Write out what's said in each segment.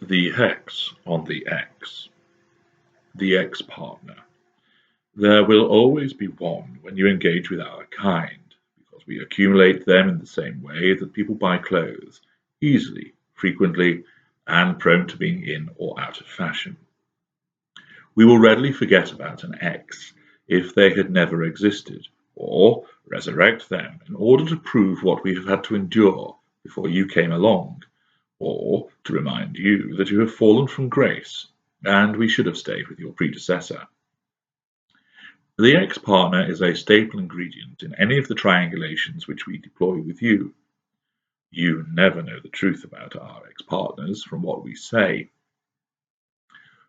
The hex on the X, the ex-partner. There will always be one when you engage with our kind, because we accumulate them in the same way that people buy clothes, easily, frequently, and prone to being in or out of fashion. We will readily forget about an ex if they had never existed, or resurrect them in order to prove what we have had to endure before you came along, or to remind you that you have fallen from grace, and we should have stayed with your predecessor. The ex-partner is a staple ingredient in any of the triangulations which we deploy with you. You never know the truth about our ex-partners from what we say.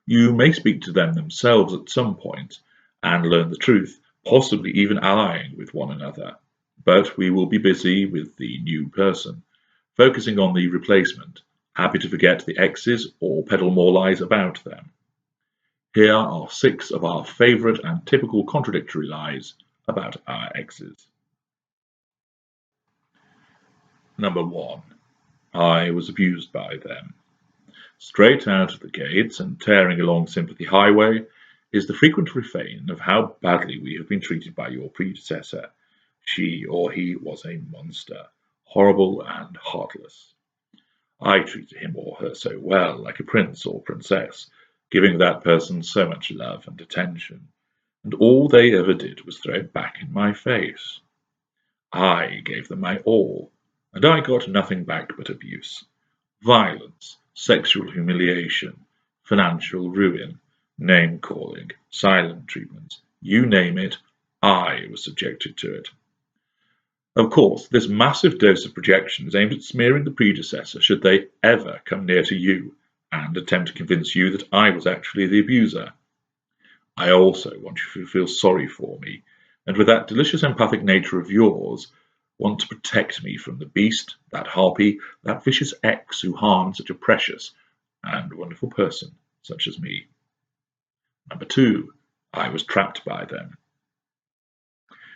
You may speak to them themselves at some point and learn the truth, possibly even allying with one another, but we will be busy with the new person, focusing on the replacement, happy to forget the exes or peddle more lies about them. Here are 6 of our favourite and typical contradictory lies about our exes. Number 1. I was abused by them. Straight out of the gates and tearing along Sympathy Highway is the frequent refrain of how badly we have been treated by your predecessor. She or he was a monster, horrible and heartless. I treated him or her so well, like a prince or princess, giving that person so much love and attention, and all they ever did was throw it back in my face. I gave them my all, and I got nothing back but abuse, violence, sexual humiliation, financial ruin, name-calling, silent treatment, you name it, I was subjected to it. Of course, this massive dose of projection is aimed at smearing the predecessor should they ever come near to you, and attempt to convince you that I was actually the abuser. I also want you to feel sorry for me, and with that delicious empathic nature of yours, want to protect me from the beast, that harpy, that vicious ex who harmed such a precious and wonderful person such as me. Number 2, I was trapped by them.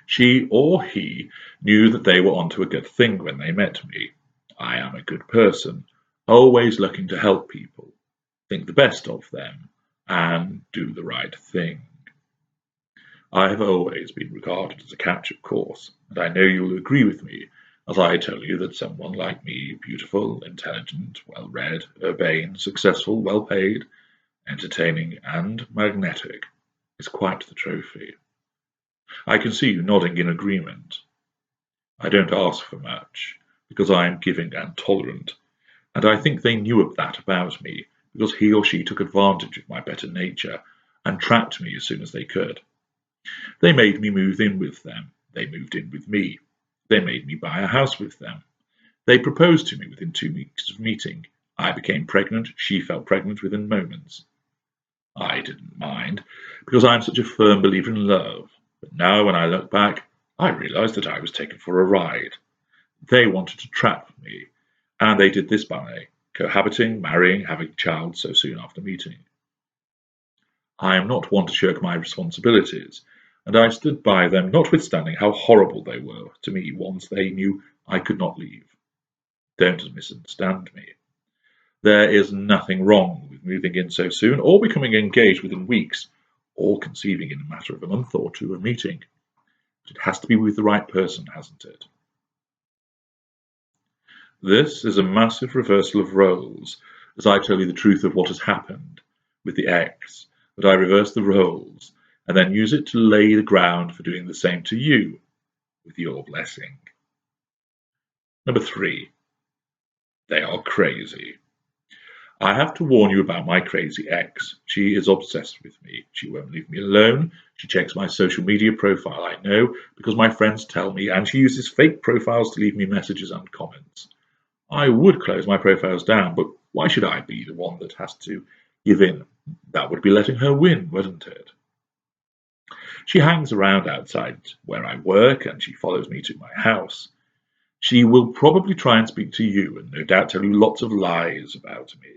She or he knew that they were onto a good thing when they met me. I am a good person, always looking to help people, think the best of them, and do the right thing. I have always been regarded as a catch, of course, and I know you'll agree with me as I tell you that someone like me, beautiful, intelligent, well-read, urbane, successful, well-paid, entertaining, and magnetic, is quite the trophy. I can see you nodding in agreement. I don't ask for much, because I am giving and tolerant, and I think they knew that about me, because he or she took advantage of my better nature and trapped me as soon as they could. They made me move in with them. They moved in with me. They made me buy a house with them. They proposed to me within 2 weeks of meeting. I became pregnant. She fell pregnant within moments. I didn't mind, because I'm such a firm believer in love. But now when I look back, I realize that I was taken for a ride. They wanted to trap me, and they did this by cohabiting, marrying, having a child so soon after meeting. I am not one to shirk my responsibilities, and I stood by them notwithstanding how horrible they were to me once they knew I could not leave. Don't misunderstand me. There is nothing wrong with moving in so soon, or becoming engaged within weeks, or conceiving in a matter of a month or 2 of meeting. But it has to be with the right person, hasn't it? This is a massive reversal of roles, as I tell you the truth of what has happened with the ex, but I reverse the roles and then use it to lay the ground for doing the same to you, with your blessing. Number 3, they are crazy. I have to warn you about my crazy ex. She is obsessed with me. She won't leave me alone. She checks my social media profile, I know, because my friends tell me, and she uses fake profiles to leave me messages and comments. I would close my profiles down, but why should I be the one that has to give in? That would be letting her win, wouldn't it? She hangs around outside where I work, and she follows me to my house. She will probably try and speak to you, and no doubt tell you lots of lies about me.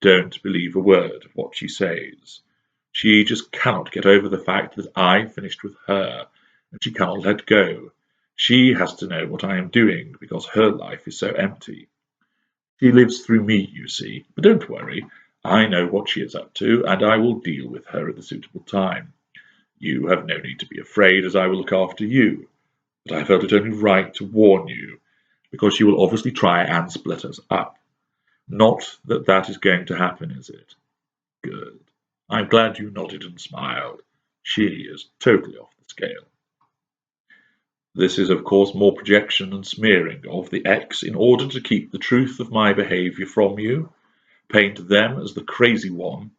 Don't believe a word of what she says. She just cannot get over the fact that I finished with her, and she cannot let go. She has to know what I am doing, because her life is so empty. She lives through me, you see, but don't worry. I know what she is up to, and I will deal with her at the suitable time. You have no need to be afraid, as I will look after you. But I felt it only right to warn you, because she will obviously try and split us up. Not that that is going to happen, is it? Good. I'm glad you nodded and smiled. She is totally off the scale. This is, of course, more projection and smearing of the ex in order to keep the truth of my behaviour from you, paint them as the crazy one,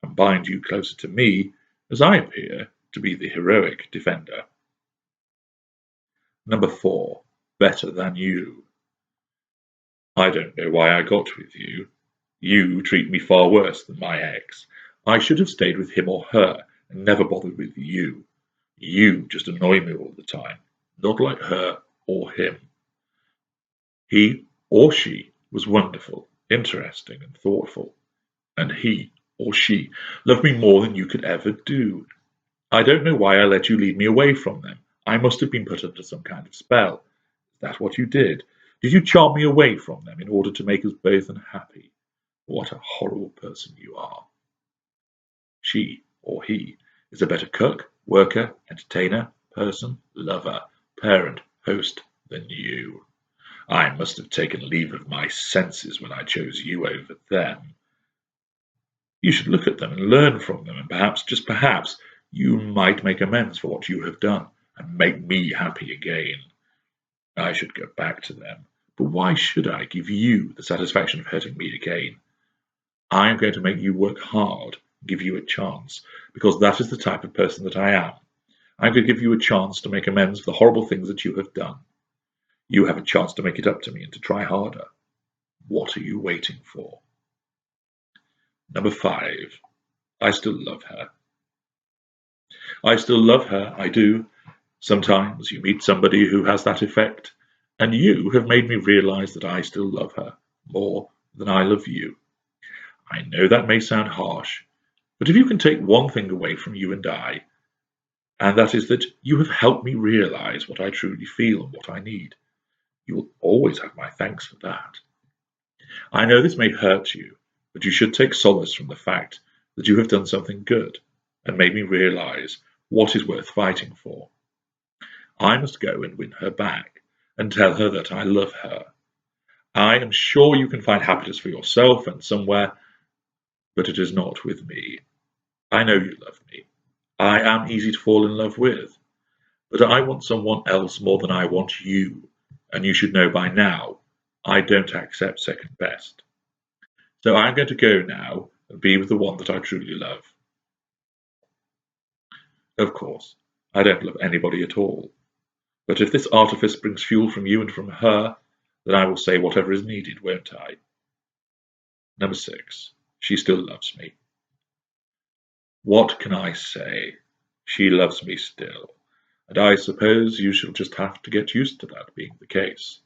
and bind you closer to me, as I appear to be the heroic defender. Number 4. Better than you. I don't know why I got with you. You treat me far worse than my ex. I should have stayed with him or her and never bothered with you. You just annoy me all the time, not like her or him. He or she was wonderful, interesting, and thoughtful, and he or she loved me more than you could ever do. I don't know why I let you lead me away from them. I must have been put under some kind of spell. Is that what you did? Did you charm me away from them in order to make us both unhappy? What a horrible person you are. She or he is a better cook, worker, entertainer, person, lover, parent, host than you. I must have taken leave of my senses when I chose you over them. You should look at them and learn from them, and perhaps, just perhaps, you might make amends for what you have done and make me happy again. I should go back to them, but why should I give you the satisfaction of hurting me again? I am going to make you work hard, give you a chance, because that is the type of person that I am. I'm going to give you a chance to make amends for the horrible things that you have done. You have a chance to make it up to me and to try harder. What are you waiting for? Number 5. I still love her. I still love her, I do. Sometimes you meet somebody who has that effect, and you have made me realize that I still love her more than I love you. I know that may sound harsh, but if you can take one thing away from you and I, and that is that you have helped me realize what I truly feel and what I need, you will always have my thanks for that. I know this may hurt you, but you should take solace from the fact that you have done something good and made me realize what is worth fighting for. I must go and win her back and tell her that I love her. I am sure you can find happiness for yourself and somewhere, but it is not with me. I know you love me. I am easy to fall in love with, but I want someone else more than I want you, and you should know by now I don't accept second best. So I'm going to go now and be with the one that I truly love. Of course, I don't love anybody at all, but if this artifice brings fuel from you and from her, then I will say whatever is needed, won't I? Number 6. She still loves me. What can I say? She loves me still, and I suppose you shall just have to get used to that being the case.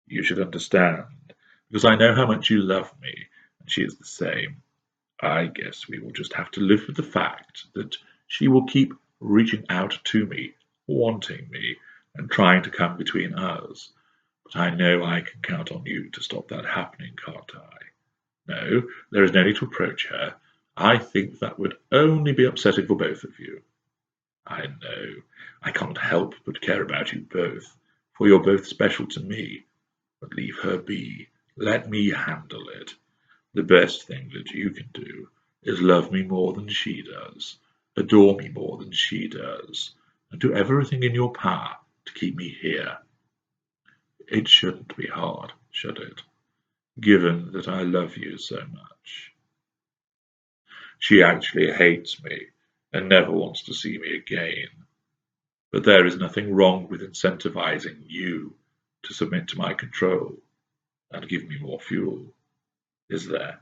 You should understand, because I know how much you love me, and she is the same. I guess we will just have to live with the fact that she will keep reaching out to me, wanting me, and trying to come between us. But I know I can count on you to stop that happening, can't I? No, there is no need to approach her. I think that would only be upsetting for both of you. I know. I can't help but care about you both, for you're both special to me. But leave her be. Let me handle it. The best thing that you can do is love me more than she does, adore me more than she does, and do everything in your power to keep me here. It shouldn't be hard, should it? Given that I love you so much. She actually hates me and never wants to see me again. But there is nothing wrong with incentivizing you to submit to my control and give me more fuel, is there?